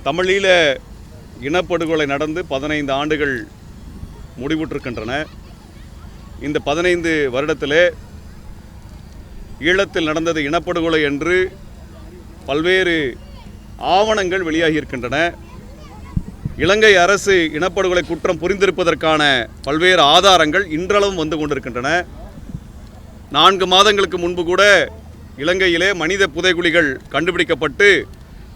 தமிழீழ இனப்படுகொலை நடந்து 15 ஆண்டுகள் முடிவுற்றிருக்கின்றன. இந்த 15 வருடத்திலே ஈழத்தில் நடந்தது இனப்படுகொலை என்று பல்வேறு ஆவணங்கள் வெளியாகியிருக்கின்றன. இலங்கை அரசு இனப்படுகொலை குற்றம் புரிந்திருப்பதற்கான பல்வேறு ஆதாரங்கள் இன்றளவும் வந்து கொண்டிருக்கின்றன. 4 மாதங்களுக்கு முன்பு கூட இலங்கையிலே மனித புதைகுழிகள் கண்டுபிடிக்கப்பட்டு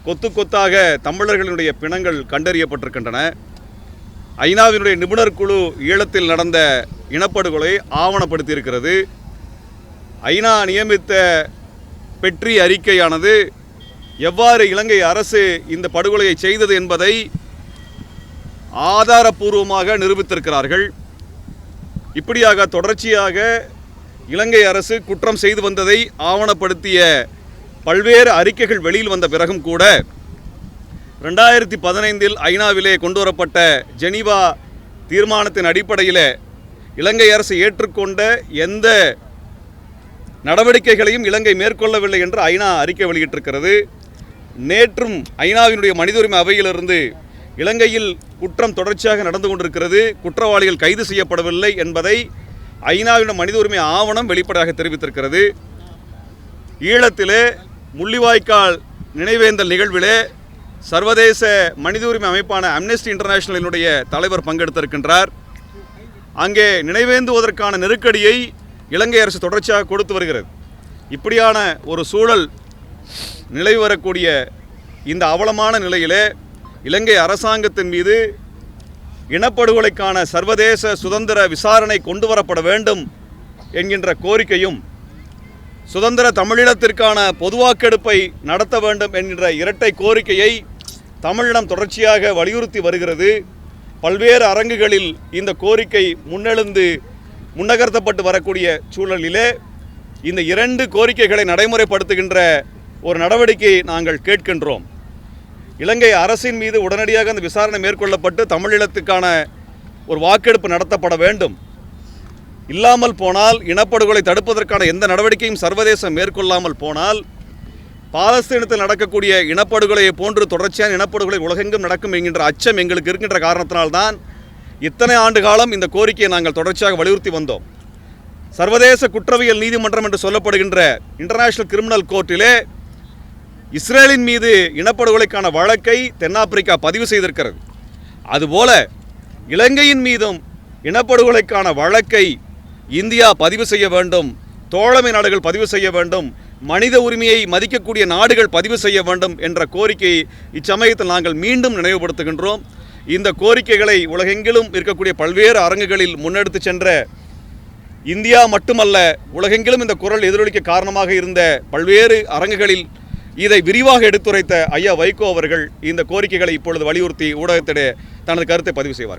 கொத்து கொத்தாக தமிழர்களுடைய பிணங்கள் கண்டறியப்பட்டிருக்கின்றன. ஐநாவினுடைய நிபுணர் குழு ஈழத்தில் நடந்த இனப்படுகொலை ஆவணப்படுத்தியிருக்கிறது. ஐநா நியமித்த பெட்ரி அறிக்கையானது எவ்வாறு இலங்கை அரசு இந்த படுகொலையை செய்தது என்பதை ஆதாரபூர்வமாக நிரூபித்திருக்கிறார்கள். இப்படியாக தொடர்ச்சியாக இலங்கை அரசு குற்றம் செய்து வந்ததை ஆவணப்படுத்திய பல்வேறு அறிக்கைகள் வெளியில் வந்த பிறகும் கூட 2015 ஐநாவிலே கொண்டு வரப்பட்ட ஜெனீவா தீர்மானத்தின் அடிப்படையில் இலங்கை அரசு ஏற்றுக்கொண்ட எந்த நடவடிக்கைகளையும் இலங்கை மேற்கொள்ளவில்லை என்று ஐநா அறிக்கை வெளியிட்டிருக்கிறது. நேற்றும் ஐநாவினுடைய மனித உரிமை அவையிலிருந்து இலங்கையில் குற்றம் தொடர்ச்சியாக நடந்து கொண்டிருக்கிறது, குற்றவாளிகள் கைது செய்யப்படவில்லை என்பதை ஐநாவின் மனித உரிமை ஆவணம் வெளிப்படையாக தெரிவித்திருக்கிறது. ஈழத்திலே முள்ளிவாய்க்கால் நினைவேந்தல் நிகழ்விலே சர்வதேச மனித உரிமை அமைப்பான அம்னெஸ்டி இன்டர்நேஷனலினுடைய தலைவர் பங்கெடுத்திருக்கின்றார். அங்கே நினைவேந்துவதற்கான நெருக்கடியை இலங்கை அரசு தொடர்ச்சியாக கொடுத்து வருகிறது. இப்படியான ஒரு சூழல் நிலவி வரக்கூடிய இந்த அவலமான நிலையிலே இலங்கை அரசாங்கத்தின் மீது இனப்படுகொலைக்கான சர்வதேச சுதந்திர விசாரணை கொண்டு வரப்பட வேண்டும் என்கின்ற கோரிக்கையும் சுதந்திர தமிழீழத்திற்கான பொதுவாக்கெடுப்பை நடத்த வேண்டும் என்கின்ற இரட்டை கோரிக்கையை தமிழினம் தொடர்ச்சியாக வலியுறுத்தி வருகிறது. பல்வேறு அரங்குகளில் இந்த கோரிக்கை முன்னகர்த்தப்பட்டு வரக்கூடிய சூழலிலே இந்த 2 கோரிக்கைகளை நடைமுறைப்படுத்துகின்ற ஒரு நடவடிக்கையை நாங்கள் கேட்கின்றோம். இலங்கை அரசின் மீது உடனடியாக அந்த விசாரணை மேற்கொள்ளப்பட்டு தமிழீழத்துக்கான ஒரு வாக்கெடுப்பு நடத்தப்பட வேண்டும். இல்லாமல் போனால் இனப்படுகொலை தடுப்பதற்கான எந்த நடவடிக்கையும் சர்வதேசம் மேற்கொள்ளாமல் போனால் பாலஸ்தீனத்தில் நடக்கக்கூடிய இனப்படுகொலையை போன்று தொடர்ச்சியான இனப்படுகொலை உலகெங்கும் நடக்கும் என்கின்ற அச்சம் எங்களுக்கு இருக்கின்ற காரணத்தினால்தான் இத்தனை ஆண்டு காலம் இந்த கோரிக்கையை நாங்கள் தொடர்ச்சியாக வலியுறுத்தி வந்தோம். சர்வதேச குற்றவியல் நீதிமன்றம் என்று சொல்லப்படுகின்ற இன்டர்நேஷனல் கிரிமினல் கோர்ட்டிலே இஸ்ரேலின் மீது இனப்படுகொலைக்கான வழக்கை தென்னாப்பிரிக்கா பதிவு செய்திருக்கிறது. அதுபோல இலங்கையின் மீதும் இனப்படுகொலைக்கான வழக்கை இந்தியா பதிவு செய்ய வேண்டும், தோழமை நாடுகள் பதிவு செய்ய வேண்டும், மனித உரிமையை மதிக்கக்கூடிய நாடுகள் பதிவு செய்ய வேண்டும் என்ற கோரிக்கையை இச்சமயத்தில் நாங்கள் மீண்டும் நினைவுபடுத்துகின்றோம். இந்த கோரிக்கைகளை உலகெங்கிலும் இருக்கக்கூடிய பல்வேறு அரங்குகளில் முன்னெடுத்து சென்ற இந்தியா மட்டுமல்ல, உலகெங்கிலும் இந்த குரல் எதிரொலிக்க காரணமாக இருந்த பல்வேறு அரங்குகளில் இதை விரிவாக எடுத்துரைத்த ஐயா வைகோ அவர்கள் இந்த கோரிக்கைகளை இப்பொழுது வலியுறுத்தி ஊடகத்திலே தனது கருத்தை பதிவு செய்வார்கள்.